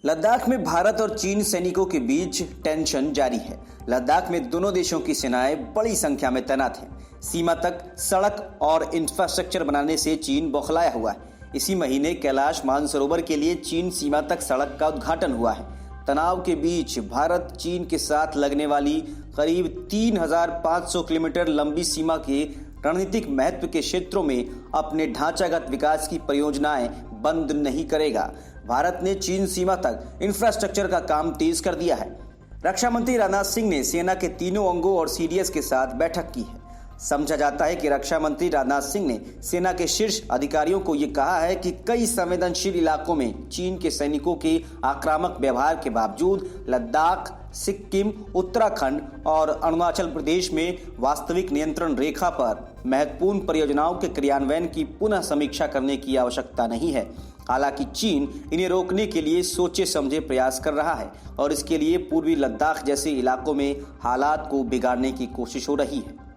लद्दाख में भारत और चीन सैनिकों के बीच टेंशन जारी है। लद्दाख में दोनों देशों की सेनाएं बड़ी संख्या में तैनात हैं। सीमा तक सड़क और इंफ्रास्ट्रक्चर बनाने से चीन बौखलाया हुआ है। इसी महीने कैलाश मानसरोवर के लिए चीन सीमा तक सड़क का उद्घाटन हुआ है। तनाव के बीच भारत चीन के साथ लगने वाली करीब 3,500 किलोमीटर लंबी सीमा के रणनीतिक महत्व के क्षेत्रों में अपने ढांचागत विकास की परियोजनाएं बंद नहीं करेगा। भारत ने चीन सीमा तक इंफ्रास्ट्रक्चर का काम तेज कर दिया है। रक्षा मंत्री राजनाथ सिंह ने सेना के तीनों अंगों और सीडीएस के साथ बैठक की है। समझा जाता है कि रक्षा मंत्री राजनाथ सिंह ने सेना के शीर्ष अधिकारियों को यह कहा है कि कई संवेदनशील इलाकों में चीन के सैनिकों के आक्रामक व्यवहार के बावजूद लद्दाख, सिक्किम, उत्तराखंड और अरुणाचल प्रदेश में वास्तविक नियंत्रण रेखा पर महत्वपूर्ण परियोजनाओं के क्रियान्वयन की पुनः समीक्षा करने की आवश्यकता नहीं है। हालांकि चीन इन्हें रोकने के लिए सोचे समझे प्रयास कर रहा है और इसके लिए पूर्वी लद्दाख जैसे इलाकों में हालात को बिगाड़ने की कोशिश हो रही है।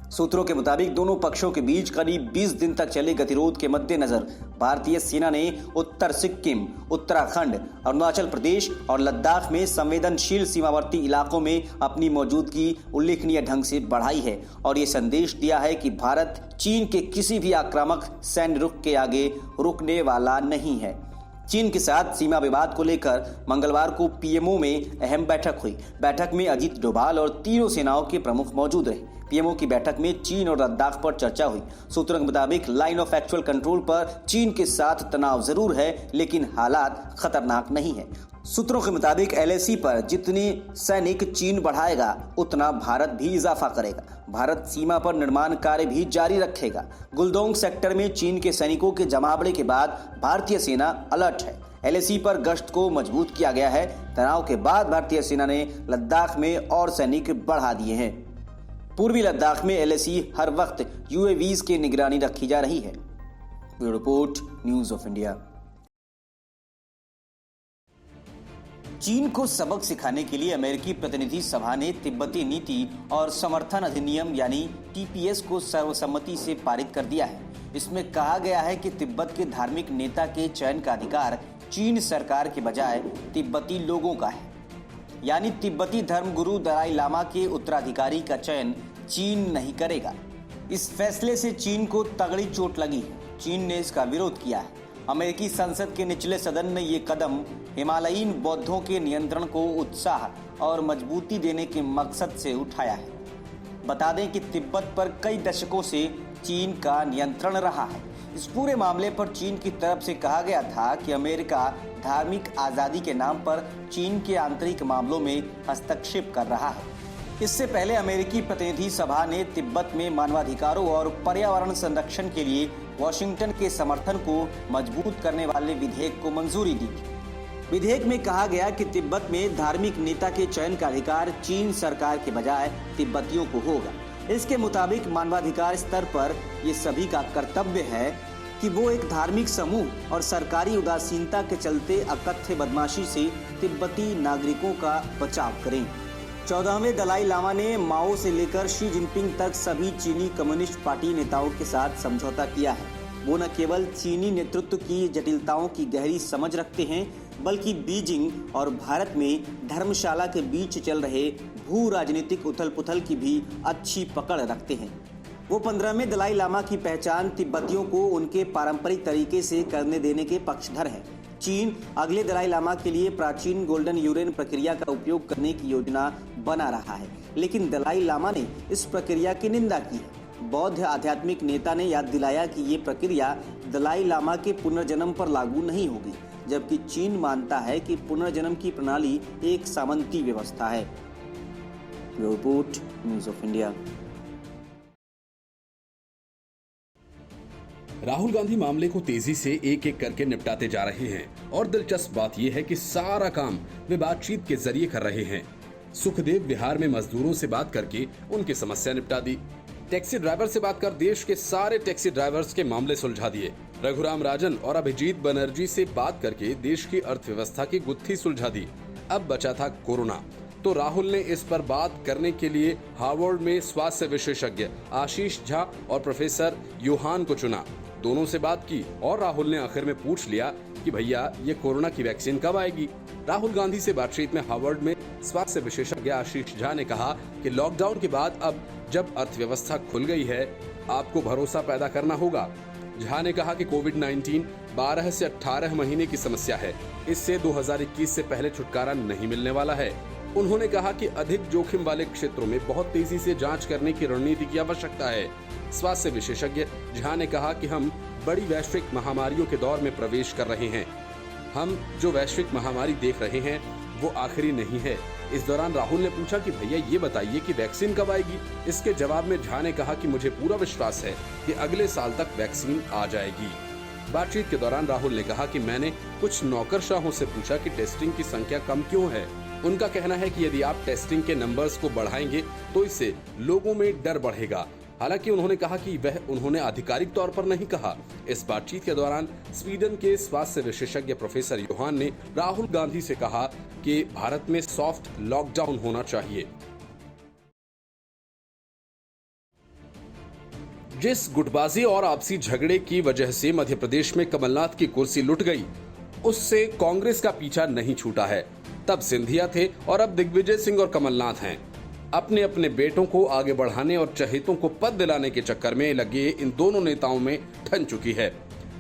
सूत्रों के मुताबिक दोनों पक्षों के बीच करीब 20 दिन तक चले गतिरोध के मद्देनजर भारतीय सेना ने उत्तर सिक्किम, उत्तराखंड, अरुणाचल प्रदेश और लद्दाख में संवेदनशील सीमावर्ती इलाकों में अपनी मौजूदगी उल्लेखनीय ढंग से बढ़ाई है और ये संदेश दिया है कि भारत चीन के किसी भी आक्रामक सैन्य रुख के आगे रुकने वाला नहीं है। चीन के साथ सीमा विवाद को लेकर मंगलवार को पीएमओ में अहम बैठक हुई। बैठक में अजीत डोभाल और तीनों सेनाओं के प्रमुख मौजूद रहे। पीएमओ की बैठक में चीन और लद्दाख पर चर्चा हुई। सूत्रों के मुताबिक लाइन ऑफ एक्चुअल कंट्रोल पर चीन के साथ तनाव जरूर है, लेकिन हालात खतरनाक नहीं है। सूत्रों के मुताबिक LAC पर जितने सैनिक चीन बढ़ाएगा उतना भारत भी इजाफा करेगा। भारत सीमा पर निर्माण कार्य भी जारी रखेगा। गुलदोंग सेक्टर में चीन के सैनिकों के जमावड़े के बाद भारतीय सेना अलर्ट है। LAC पर गश्त को मजबूत किया गया है। तनाव के बाद भारतीय सेना ने लद्दाख में और सैनिक बढ़ा दिए हैं। पूर्वी लद्दाख में LAC हर वक्त UAVs की निगरानी रखी जा रही है। Bureau report, news of India. चीन को सबक सिखाने के लिए अमेरिकी प्रतिनिधि सभा ने तिब्बती नीति और समर्थन अधिनियम यानी TPS को सर्वसम्मति से पारित कर दिया है। इसमें कहा गया है कि तिब्बत के धार्मिक नेता के चयन का अधिकार चीन सरकार के बजाय तिब्बती लोगों का है, यानी तिब्बती धर्मगुरु दलाई लामा के उत्तराधिकारी का चयन चीन नहीं करेगा। इस फैसले से चीन को तगड़ी चोट लगी है। चीन ने इसका विरोध किया है। अमेरिकी संसद के निचले सदन ने ये कदम हिमालयीन बौद्धों के नियंत्रण को उत्साह और मजबूती देने के मकसद से उठाया है। बता दें कि तिब्बत पर कई दशकों से चीन का नियंत्रण रहा है। इस पूरे मामले पर चीन की तरफ से कहा गया था कि अमेरिका धार्मिक आज़ादी के नाम पर चीन के आंतरिक मामलों में हस्तक्षेप कर रहा है। इससे पहले अमेरिकी प्रतिनिधि सभा ने तिब्बत में मानवाधिकारों और पर्यावरण संरक्षण के लिए वॉशिंगटन के समर्थन को मजबूत करने वाले विधेयक को मंजूरी दी थी। विधेयक में कहा गया कि तिब्बत में धार्मिक नेता के चयन का अधिकार चीन सरकार के बजाय तिब्बतियों को होगा। इसके मुताबिक मानवाधिकार स्तर पर ये सभी का कर्तव्य है कि वो एक धार्मिक समूह और सरकारी उदासीनता के चलते अकथ्य बदमाशी से तिब्बती नागरिकों का बचाव करें। 14वें दलाई लामा ने माओ से लेकर शी जिनपिंग तक सभी चीनी कम्युनिस्ट पार्टी नेताओं के साथ समझौता किया है। वो न केवल चीनी नेतृत्व की जटिलताओं की गहरी समझ रखते हैं, बल्कि बीजिंग और भारत में धर्मशाला के बीच चल रहे भू राजनीतिक उथल पुथल की भी अच्छी पकड़ रखते हैं। वो 15वें दलाई लामा की पहचान तिब्बतियों को उनके पारंपरिक तरीके से करने देने के पक्षधर है। चीन अगले दलाई लामा के लिए प्राचीन गोल्डन यूरेन प्रक्रिया का उपयोग करने की योजना बना रहा है, लेकिन दलाई लामा ने इस प्रक्रिया की निंदा की है। बौद्ध आध्यात्मिक नेता ने याद दिलाया कि ये प्रक्रिया दलाई लामा के पुनर्जन्म पर लागू नहीं होगी, जबकि चीन मानता है कि पुनर्जन्म की प्रणाली एक सामंती व्यवस्था है। Report, news of India. Rahul Gandhi मामले को तेजी से एक एक करके निपटाते जा रहे हैं और दिलचस्प बात यह है कि सारा काम वे बातचीत के जरिए कर रहे हैं। सुखदेव बिहार में मजदूरों से बात करके उनकी समस्या निपटा दी। टैक्सी ड्राइवर से बात कर देश के सारे टैक्सी ड्राइवर्स के मामले सुलझा दिए। रघुराम राजन और अभिजीत बनर्जी से बात करके देश की अर्थव्यवस्था की गुत्थी सुलझा दी। अब बचा था कोरोना, तो राहुल ने इस पर बात करने के लिए हार्वर्ड में स्वास्थ्य विशेषज्ञ आशीष झा और प्रोफेसर योहान को चुना। दोनों से बात की और राहुल ने आखिर में पूछ लिया कि भैया ये कोरोना की वैक्सीन कब आएगी। राहुल गांधी से बातचीत में हार्वर्ड में स्वास्थ्य विशेषज्ञ आशीष झा ने कहा कि लॉकडाउन के बाद अब जब अर्थव्यवस्था खुल गई है, आपको भरोसा पैदा करना होगा। झा ने कहा कि कोविड-19 12 से 18 महीने की समस्या है, इससे 2021 से पहले छुटकारा नहीं मिलने वाला है। उन्होंने कहा कि अधिक जोखिम वाले क्षेत्रों में बहुत तेजी से जांच करने की रणनीति की आवश्यकता है। स्वास्थ्य विशेषज्ञ झा ने कहा कि हम बड़ी वैश्विक महामारियों के दौर में प्रवेश कर रहे हैं। हम जो वैश्विक महामारी देख रहे हैं वो आखिरी नहीं है। इस दौरान राहुल ने पूछा कि भैया ये बताइए कि वैक्सीन कब आएगी। इसके जवाब में झा ने कहा कि मुझे पूरा विश्वास है कि अगले साल तक वैक्सीन आ जाएगी। बातचीत के दौरान राहुल ने कहा कि मैंने कुछ नौकरशाहों से पूछा कि टेस्टिंग की संख्या कम क्यों है। उनका कहना है कि यदि आप टेस्टिंग के नंबर्स को बढ़ाएंगे तो इससे लोगों में डर बढ़ेगा। हालांकि उन्होंने कहा कि वह उन्होंने आधिकारिक तौर पर नहीं कहा। इस बातचीत के दौरान स्वीडन के स्वास्थ्य विशेषज्ञ प्रोफेसर योहान ने राहुल गांधी से कहा कि भारत में सॉफ्ट लॉकडाउन होना चाहिए। जिस गुटबाजी और आपसी झगड़े की वजह से मध्य प्रदेश में कमलनाथ की कुर्सी लुट गई, उससे कांग्रेस का पीछा नहीं छूटा है। तब सिंधिया थे और अब दिग्विजय सिंह और कमलनाथ हैं। अपने अपने बेटों को आगे बढ़ाने और चहेतों को पद दिलाने के चक्कर में लगे इन दोनों नेताओं में ठन चुकी है।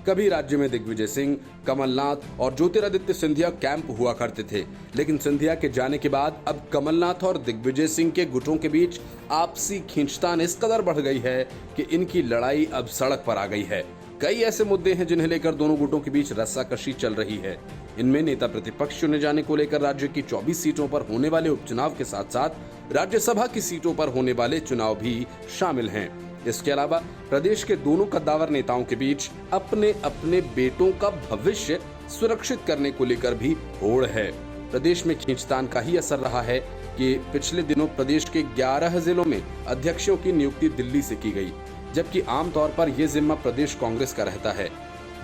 कभी राज्य में दिग्विजय सिंह, कमलनाथ और ज्योतिरादित्य सिंधिया कैंप हुआ करते थे, लेकिन सिंधिया के जाने के बाद अब कमलनाथ और दिग्विजय सिंह के गुटों के बीच आपसी खींचतान इस कदर बढ़ गई है कि इनकी लड़ाई अब सड़क पर आ गई है। कई ऐसे मुद्दे हैं जिन्हें लेकर दोनों गुटों के बीच रस्साकशी चल रही है। इनमें नेता प्रतिपक्ष चुने जाने को लेकर राज्य की 24 सीटों पर होने वाले उपचुनाव के साथ साथ राज्यसभा की सीटों पर होने वाले चुनाव भी शामिल हैं। इसके अलावा प्रदेश के दोनों कद्दावर नेताओं के बीच अपने अपने बेटों का भविष्य सुरक्षित करने को लेकर भी होड़ है। प्रदेश में खींचतान का ही असर रहा है कि पिछले दिनों प्रदेश के 11 जिलों में अध्यक्षों की नियुक्ति दिल्ली से की गई, जबकि आमतौर पर यह जिम्मा प्रदेश कांग्रेस का रहता है।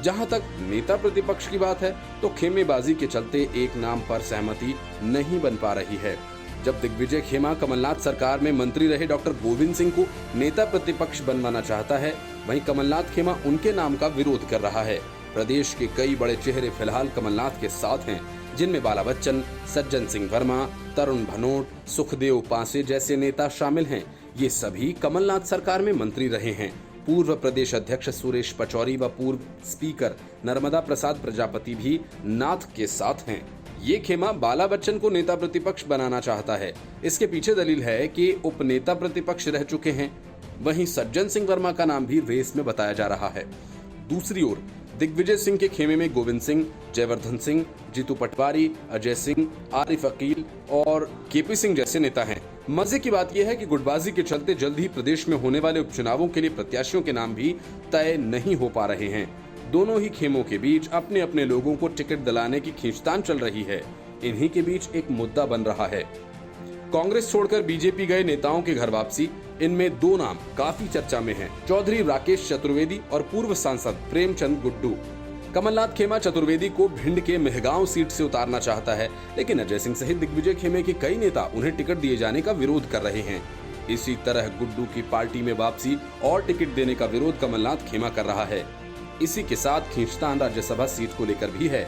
जहां तक नेता प्रतिपक्ष की बात है तो खेमेबाजी के चलते एक नाम पर सहमति नहीं बन पा रही है। जब दिग्विजय खेमा कमलनाथ सरकार में मंत्री रहे डॉक्टर गोविंद सिंह को नेता प्रतिपक्ष बनवाना चाहता है, वहीं कमलनाथ खेमा उनके नाम का विरोध कर रहा है। प्रदेश के कई बड़े चेहरे फिलहाल कमलनाथ के साथ हैं, जिनमें बाला बच्चन, सज्जन सिंह वर्मा, तरुण भनोट, सुखदेव पांसे जैसे नेता शामिल हैं। ये सभी कमलनाथ सरकार में मंत्री रहे हैं। पूर्व प्रदेश अध्यक्ष सुरेश पचौरी व पूर्व स्पीकर नर्मदा प्रसाद प्रजापति भी नाथ के साथ हैं। ये खेमा बाला बच्चन को नेता प्रतिपक्ष बनाना चाहता है। इसके पीछे दलील है कि उपनेता प्रतिपक्ष रह चुके हैं। वहीं सज्जन सिंह वर्मा का नाम भी रेस में बताया जा रहा है। दूसरी ओर दिग्विजय सिंह के खेमे में गोविंद सिंह, जयवर्धन सिंह, जीतू पटवारी, अजय सिंह, आरिफ अकील और केपी सिंह जैसे नेता हैं। मजे की बात यह है कि गुटबाजी के चलते जल्द ही प्रदेश में होने वाले उपचुनावों के लिए प्रत्याशियों के नाम भी तय नहीं हो पा रहे हैं। दोनों ही खेमों के बीच अपने अपने लोगों को टिकट दिलाने की खींचतान चल रही है। इन्हीं के बीच एक मुद्दा बन रहा है। कांग्रेस छोड़कर बीजेपी गए नेताओं की घर वापसी, इनमें दो नाम काफी चर्चा में हैं। चौधरी राकेश चतुर्वेदी और पूर्व सांसद प्रेमचंद गुड्डू। कमलनाथ खेमा चतुर्वेदी को भिंड के मेहगांव सीट से उतारना चाहता है, लेकिन अजय सिंह सहित दिग्विजय खेमे के कई नेता उन्हें टिकट दिए जाने का विरोध कर रहे हैं। इसी तरह गुड्डू की पार्टी में वापसी और टिकट देने का विरोध कमलनाथ खेमा कर रहा है। इसी के साथ खींचतान राज्यसभा सीट को लेकर भी है।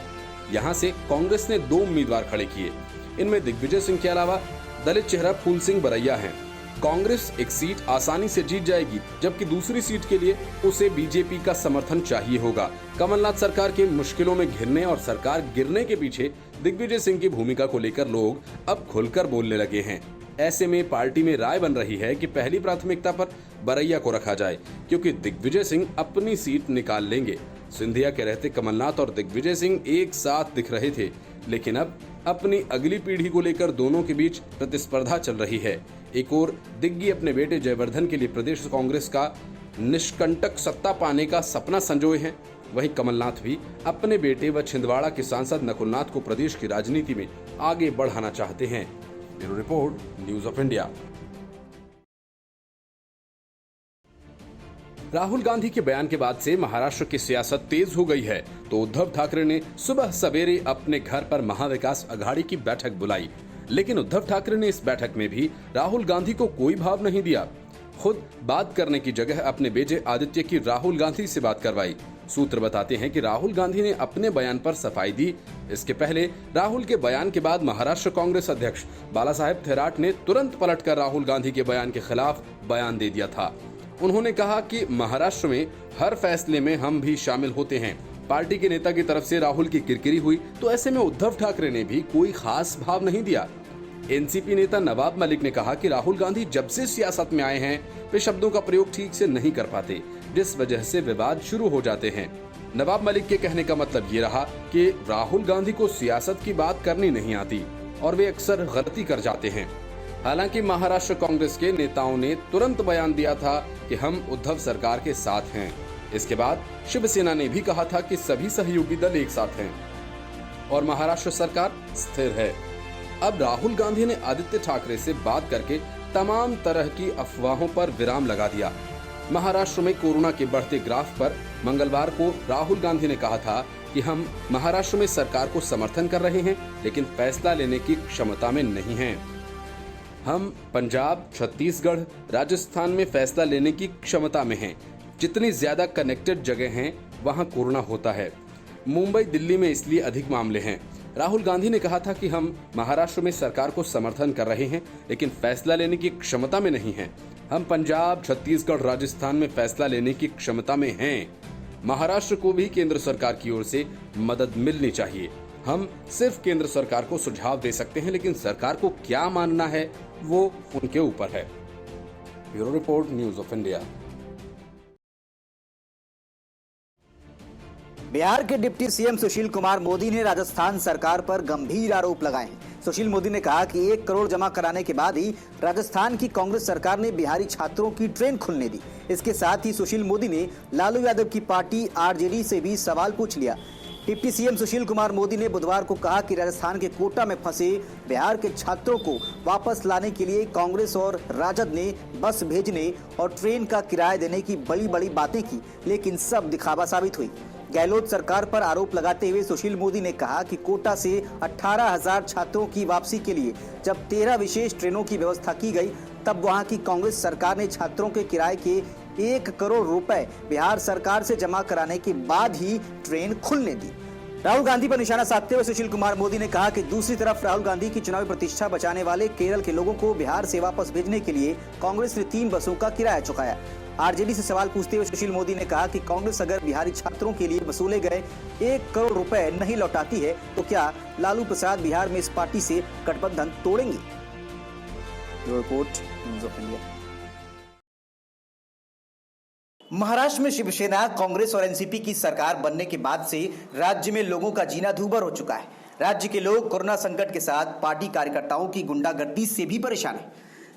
यहाँ से कांग्रेस ने 2 उम्मीदवार खड़े किए। इनमें दिग्विजय सिंह के अलावा दलित चेहरा फूल सिंह बरैया हैं। कांग्रेस एक सीट आसानी से जीत जाएगी, जबकि दूसरी सीट के लिए उसे बीजेपी का समर्थन चाहिए होगा। कमलनाथ सरकार के मुश्किलों में घिरने और सरकार गिरने के पीछे दिग्विजय सिंह की भूमिका को लेकर लोग अब खुलकर बोलने लगे हैं। ऐसे में पार्टी में राय बन रही है कि पहली प्राथमिकता पर बरैया को रखा जाए, क्योंकि दिग्विजय सिंह अपनी सीट निकाल लेंगे। सिंधिया के रहते कमलनाथ और दिग्विजय सिंह एक साथ दिख रहे थे, लेकिन अब अपनी अगली पीढ़ी को लेकर दोनों के बीच प्रतिस्पर्धा चल रही है। एक ओर दिग्गी अपने बेटे जयवर्धन के लिए प्रदेश कांग्रेस का निष्कंटक सत्ता पाने का सपना संजोए हैं, वहीं कमलनाथ भी अपने बेटे व छिंदवाड़ा के सांसद नकुलनाथ को प्रदेश की राजनीति में आगे बढ़ाना चाहते हैं। Bureau report, news of India. Rahul Gandhi के बयान के बाद से महाराष्ट्र की सियासत तेज हो गई है, तो उद्धव ठाकरे ने सुबह सवेरे अपने घर पर महाविकास अघाड़ी की बैठक बुलाई, लेकिन उद्धव ठाकरे ने इस बैठक में भी राहुल गांधी को कोई भाव नहीं दिया। खुद बात करने की जगह अपने बेटे आदित्य की राहुल गांधी से बात करवाई। सूत्र बताते हैं कि राहुल गांधी ने अपने बयान पर सफाई दी। इसके पहले राहुल के बयान के बाद महाराष्ट्र कांग्रेस अध्यक्ष बालासाहेब थोराट ने तुरंत पलटकर राहुल गांधी के बयान के खिलाफ बयान दे दिया था। उन्होंने कहा कि महाराष्ट्र में हर फैसले में हम भी शामिल होते हैं। पार्टी के नेता की तरफ से राहुल की किरकिरी हुई तो ऐसे में उद्धव ठाकरे ने भी कोई खास भाव नहीं दिया। एनसीपी नेता नवाब मलिक ने कहा कि राहुल गांधी जब से सियासत में आए हैं वे शब्दों का प्रयोग ठीक से नहीं कर पाते, जिस वजह से विवाद शुरू हो जाते हैं। नवाब मलिक के कहने का मतलब ये रहा कि राहुल गांधी को सियासत की बात करनी नहीं आती और वे अक्सर गलती कर जाते हैं। हालांकि महाराष्ट्र कांग्रेस के नेताओं ने तुरंत बयान दिया था कि हम उद्धव सरकार के साथ हैं। इसके बाद शिवसेना ने भी कहा था कि सभी सहयोगी दल एक साथ हैं और महाराष्ट्र सरकार स्थिर है। अब राहुल गांधी ने आदित्य ठाकरे से बात करके तमाम तरह की अफवाहों पर विराम लगा दिया। महाराष्ट्र में कोरोना के बढ़ते ग्राफ पर मंगलवार को राहुल गांधी ने कहा था कि हम महाराष्ट्र में सरकार को समर्थन कर रहे हैं, लेकिन फैसला लेने की क्षमता में नहीं हैं। हम पंजाब, छत्तीसगढ़, राजस्थान में फैसला लेने की क्षमता में हैं। जितनी ज्यादा कनेक्टेड जगह हैं वहां कोरोना होता है। मुंबई, दिल्ली में इसलिए अधिक मामले हैं। राहुल गांधी ने कहा था कि हम महाराष्ट्र में सरकार को समर्थन कर रहे हैं, लेकिन फैसला लेने की क्षमता में नहीं हैं। हम पंजाब, छत्तीसगढ़, राजस्थान में फैसला लेने की क्षमता में हैं। महाराष्ट्र को भी केंद्र सरकार की ओर से मदद मिलनी चाहिए। हम सिर्फ केंद्र सरकार को सुझाव दे सकते हैं, लेकिन सरकार को क्या मानना है वो उनके ऊपर है। Bureau report, news of India. Bihar के डिप्टी सीएम सुशील कुमार मोदी ने राजस्थान सरकार पर गंभीर आरोप लगाए हैं। सुशील मोदी ने कहा कि 1 करोड़ जमा कराने के बाद ही राजस्थान की कांग्रेस सरकार ने बिहारी छात्रों की ट्रेन खुलने दी। इसके साथ ही सुशील मोदी ने लालू यादव की पार्टी आरजेडी से भी सवाल पूछ लिया। डिप्टी सीएम सुशील कुमार मोदी ने बुधवार को कहा कि राजस्थान के कोटा में फंसे बिहार के छात्रों को वापस लाने के लिए कांग्रेस और राजद ने बस भेजने और ट्रेन का किराया देने की बड़ी बड़ी बातें की, लेकिन सब दिखावा साबित हुई। गहलोत सरकार पर आरोप लगाते हुए सुशील मोदी ने कहा कि कोटा से 18,000 छात्रों की वापसी के लिए जब 13 विशेष ट्रेनों की व्यवस्था की गई, तब वहां की कांग्रेस सरकार ने छात्रों के किराए के 1 करोड़ रुपए बिहार सरकार से जमा कराने के बाद ही ट्रेन खुलने दी। राहुल गांधी पर निशाना साधते हुए सुशील कुमार मोदी ने कहा कि दूसरी तरफ राहुल गांधी की चुनावी प्रतिष्ठा बचाने वाले केरल के लोगों को बिहार से वापस भेजने के लिए कांग्रेस ने 3 बसों का किराया चुकाया। आरजेडी से सवाल पूछते हुए सुशील मोदी ने कहा कि कांग्रेस अगर बिहारी छात्रों के लिए वसूले गए 1 करोड़ रुपए नहीं लौटाती है तो क्या लालू प्रसाद बिहार में इस पार्टी से गठबंधन तोड़ेंगे। Report, news of India. Maharashtra में शिवसेना, कांग्रेस और एनसीपी की सरकार बनने के बाद से राज्य में लोगों का जीना दूभर हो चुका है। राज्य के लोग कोरोना संकट के साथ पार्टी कार्यकर्ताओं की गुंडागर्दी से भी परेशान हैं।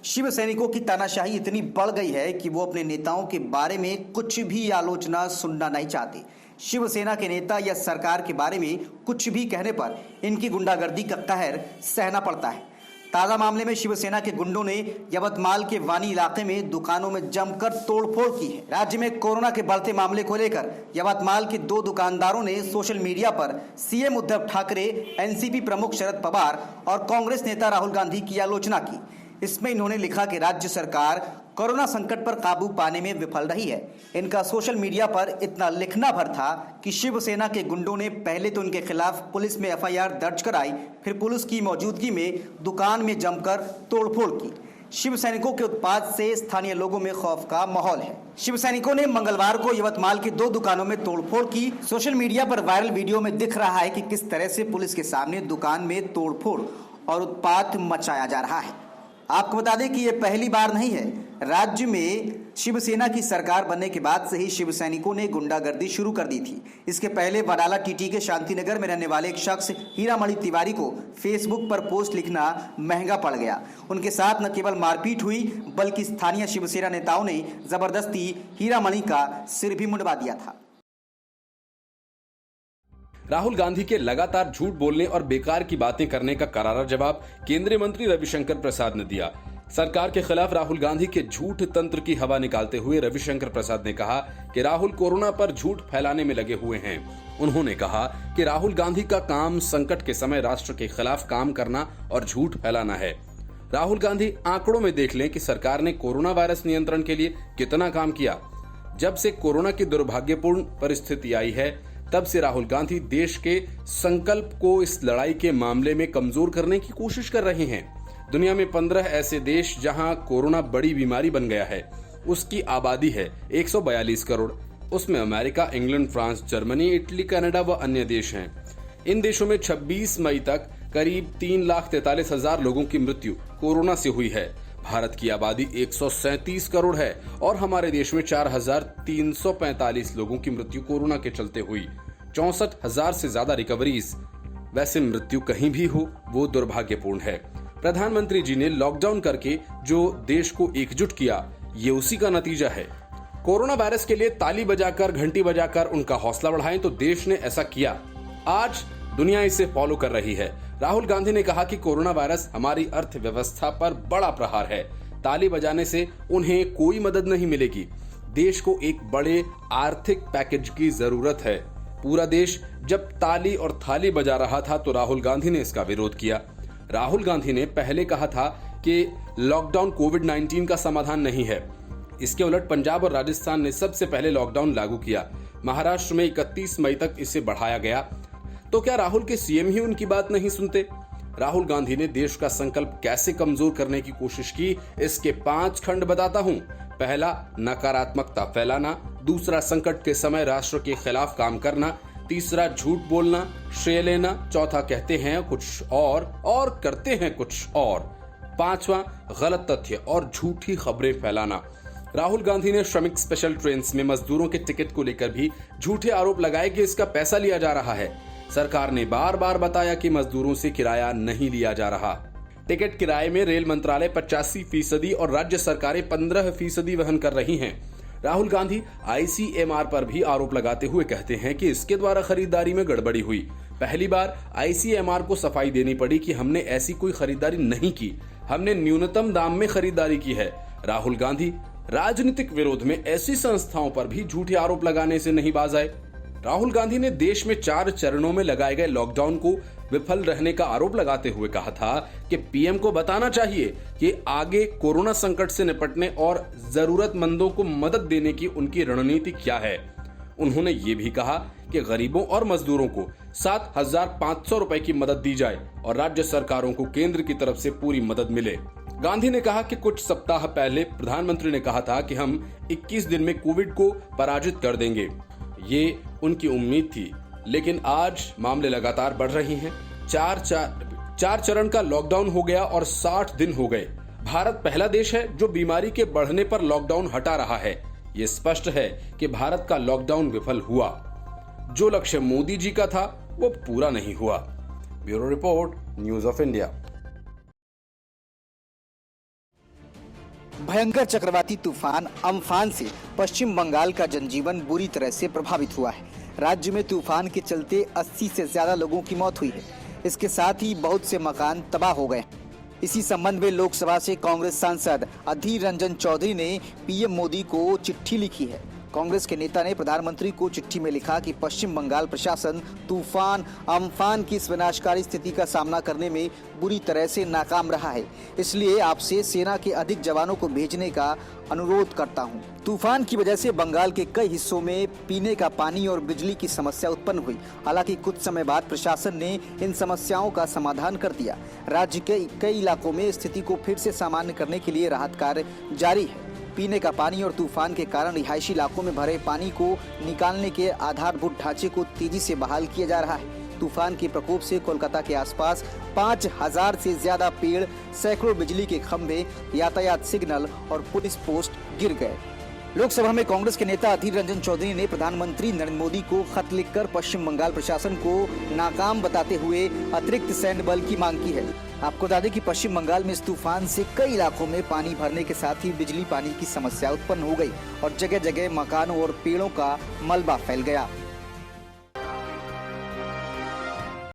शिव सैनिकों की तानाशाही इतनी बढ़ गई है कि वो अपने नेताओं के बारे में कुछ भी आलोचना सुनना नहीं चाहते। शिवसेना के नेता या सरकार के बारे में कुछ भी कहने पर इनकी गुंडागर्दी का कहर सहना पड़ता है। ताजा मामले में शिवसेना के गुंडों ने यवतमाल के वानी इलाके में दुकानों में जमकर तोड़फोड़ की है। राज्य में कोरोना के बढ़ते मामले को लेकर यवतमाल के 2 दुकानदारों ने सोशल मीडिया पर सीएम उद्धव ठाकरे, एनसीपी प्रमुख शरद पवार और कांग्रेस नेता राहुल गांधी की आलोचना की। इसमें इन्होंने लिखा कि राज्य सरकार कोरोना संकट पर काबू पाने में विफल रही है। इनका सोशल मीडिया पर इतना लिखना भर था कि शिवसेना के गुंडों ने पहले तो इनके खिलाफ पुलिस में एफआईआर दर्ज कराई, फिर पुलिस की मौजूदगी में दुकान में जमकर तोड़फोड़ की। शिव सैनिकों के उत्पात से स्थानीय लोगों में खौफ का माहौल है। शिव सैनिकों ने मंगलवार को यवतमाल की 2 दुकानों में तोड़फोड़ की। सोशल मीडिया पर वायरल वीडियो में दिख रहा है कि किस तरह से पुलिस के सामने दुकान में तोड़फोड़ और उत्पात मचाया जा रहा है। आपको बता दें कि यह पहली बार नहीं है। राज्य में शिवसेना की सरकार बनने के बाद से ही शिव सैनिकों ने गुंडागर्दी शुरू कर दी थी। इसके पहले वडाला टीटी के शांतिनगर में रहने वाले एक शख्स हीरामणि तिवारी को फेसबुक पर पोस्ट लिखना महंगा पड़ गया। उनके साथ न केवल मारपीट हुई बल्कि स्थानीय शिवसेना नेताओं ने जबरदस्ती हीरामणि का सिर भी मुंडवा दिया था। राहुल गांधी के लगातार झूठ बोलने और बेकार की बातें करने का करारा जवाब केंद्रीय मंत्री रविशंकर प्रसाद ने दिया। सरकार के खिलाफ राहुल गांधी के झूठ तंत्र की हवा निकालते हुए रविशंकर प्रसाद ने कहा कि राहुल कोरोना पर झूठ फैलाने में लगे हुए हैं। उन्होंने कहा कि राहुल गांधी का काम संकट के समय राष्ट्र के खिलाफ काम करना और झूठ फैलाना है। राहुल गांधी आंकड़ों में देख लें कि सरकार ने कोरोना वायरस नियंत्रण के लिए कितना काम किया। जब से कोरोना की दुर्भाग्यपूर्ण परिस्थिति आई है, तब से राहुल गांधी देश के संकल्प को इस लड़ाई के मामले में कमजोर करने की कोशिश कर रहे हैं। दुनिया में 15 ऐसे देश जहां कोरोना बड़ी बीमारी बन गया है, उसकी आबादी है 142 करोड़। उसमें America, England, France, Germany, Italy, Canada व अन्य देश हैं। इन देशों में 26 मई तक करीब 3,43,000 लोगों की मृत्यु कोरोना से हुई है। भारत की आबादी 137 करोड़ है और हमारे देश में 4,345 लोगों की मृत्यु कोरोना के चलते हुई। 64,000 से ज्यादा रिकवरीज। वैसे मृत्यु कहीं भी हो, वो दुर्भाग्यपूर्ण है। प्रधानमंत्री जी ने लॉकडाउन करके जो देश को एकजुट किया, ये उसी का नतीजा है। कोरोना वायरस के लिए ताली बजाकर, घंटी बजाकर उनका हौसला बढ़ाएं, तो देश ने ऐसा किया। आज दुनिया इसे फॉलो कर रही है। राहुल गांधी ने कहा कि कोरोना वायरस हमारी अर्थव्यवस्था पर बड़ा प्रहार है। ताली बजाने से उन्हें कोई मदद नहीं मिलेगी। देश को एक बड़े आर्थिक पैकेज की जरूरत है। पूरा देश जब ताली और थाली बजा रहा था तो राहुल गांधी ने इसका विरोध किया। राहुल गांधी ने पहले कहा था कि लॉकडाउन कोविड-19 का समाधान नहीं है। इसके उलट पंजाब और राजस्थान ने सबसे पहले लॉकडाउन लागू किया। महाराष्ट्र में 31 मई तक इसे बढ़ाया गया। तो क्या राहुल के सीएम ही उनकी बात नहीं सुनते? राहुल गांधी ने देश का संकल्प कैसे कमजोर करने की कोशिश की, इसके 5 खंड बताता हूं। पहला, नकारात्मकता फैलाना। दूसरा, संकट के समय राष्ट्र के खिलाफ काम करना। तीसरा, झूठ बोलना, श्रेय लेना। चौथा, कहते हैं कुछ और करते हैं कुछ और। पांचवा, गलत तथ्य और झूठी खबरें फैलाना। राहुल गांधी ने श्रमिक स्पेशल ट्रेन में मजदूरों के टिकट को लेकर भी झूठे आरोप लगाए कि इसका पैसा लिया जा रहा है। सरकार ने बार बार बताया कि मजदूरों से किराया नहीं लिया जा रहा। टिकट किराए में रेल मंत्रालय 85% और राज्य सरकारें 15% वहन कर रही हैं। राहुल गांधी आईसीएमआर पर भी आरोप लगाते हुए कहते हैं कि इसके द्वारा खरीदारी में गड़बड़ी हुई। पहली बार आईसीएमआर को सफाई देनी पड़ी कि हमने ऐसी कोई खरीदारी नहीं की, हमने न्यूनतम दाम में खरीदारी की है। राहुल गांधी राजनीतिक विरोध में ऐसी संस्थाओं पर भी झूठे आरोप लगाने से नहीं बाज आए। राहुल गांधी ने देश में 4 चरणों में लगाए गए लॉकडाउन को विफल रहने का आरोप लगाते हुए कहा था कि पीएम को बताना चाहिए कि आगे कोरोना संकट से निपटने और जरूरतमंदों को मदद देने की उनकी रणनीति क्या है। उन्होंने ये भी कहा कि गरीबों और मजदूरों को 7,500 रुपए की मदद दी जाए और राज्य सरकारों को केंद्र की तरफ से पूरी मदद मिले। गांधी ने कहा कि कुछ सप्ताह पहले प्रधानमंत्री ने कहा था कि हम 21 दिन में कोविड को पराजित कर देंगे। ये उनकी उम्मीद थी, लेकिन आज मामले लगातार बढ़ रहे हैं। 4 चरण का लॉकडाउन हो गया और 60 दिन हो गए। भारत पहला देश है जो बीमारी के बढ़ने पर लॉकडाउन हटा रहा है। ये स्पष्ट है कि भारत का लॉकडाउन विफल हुआ। जो लक्ष्य मोदी जी का था वो पूरा नहीं हुआ। Bureau report, news of India. भयंकर चक्रवाती तूफान अम्फान से पश्चिम बंगाल का जनजीवन बुरी तरह से प्रभावित हुआ है। राज्य में तूफान के चलते 80 से ज्यादा लोगों की मौत हुई है। इसके साथ ही बहुत से मकान तबाह हो गए। इसी संबंध में लोकसभा से कांग्रेस सांसद अधीर रंजन चौधरी ने पीएम मोदी को चिट्ठी लिखी है। कांग्रेस के नेता ने प्रधानमंत्री को चिट्ठी में लिखा कि पश्चिम बंगाल प्रशासन तूफान अम्फान की इस विनाशकारी स्थिति का सामना करने में बुरी तरह से नाकाम रहा है, इसलिए आपसे सेना के अधिक जवानों को भेजने का अनुरोध करता हूं। तूफान की वजह से बंगाल के कई हिस्सों में पीने का पानी और बिजली की समस्या उत्पन्न हुई। हालांकि कुछ समय बाद प्रशासन ने इन समस्याओं का समाधान कर दिया। राज्य के कई इलाकों में स्थिति को फिर से सामान्य करने के लिए राहत कार्य जारी है। पीने का पानी और तूफान के कारण रिहायशी इलाकों में भरे पानी को निकालने के आधारभूत ढांचे को तेजी से बहाल किया जा रहा है। तूफान के प्रकोप से कोलकाता के आसपास 5,000 से ज्यादा पेड़, सैकड़ों बिजली के खंभे, यातायात सिग्नल और पुलिस पोस्ट गिर गए। लोकसभा में कांग्रेस के नेता अधीर रंजन चौधरी ने प्रधानमंत्री नरेंद्र मोदी को खत लिखकर पश्चिम बंगाल प्रशासन को नाकाम बताते हुए अतिरिक्त सैन्य बल की मांग की है। आपको बता दें कि पश्चिम बंगाल में इस तूफान से कई इलाकों में पानी भरने के साथ ही बिजली पानी की समस्या उत्पन्न हो गई और जगह जगह मकानों और पेड़ों का मलबा फैल गया।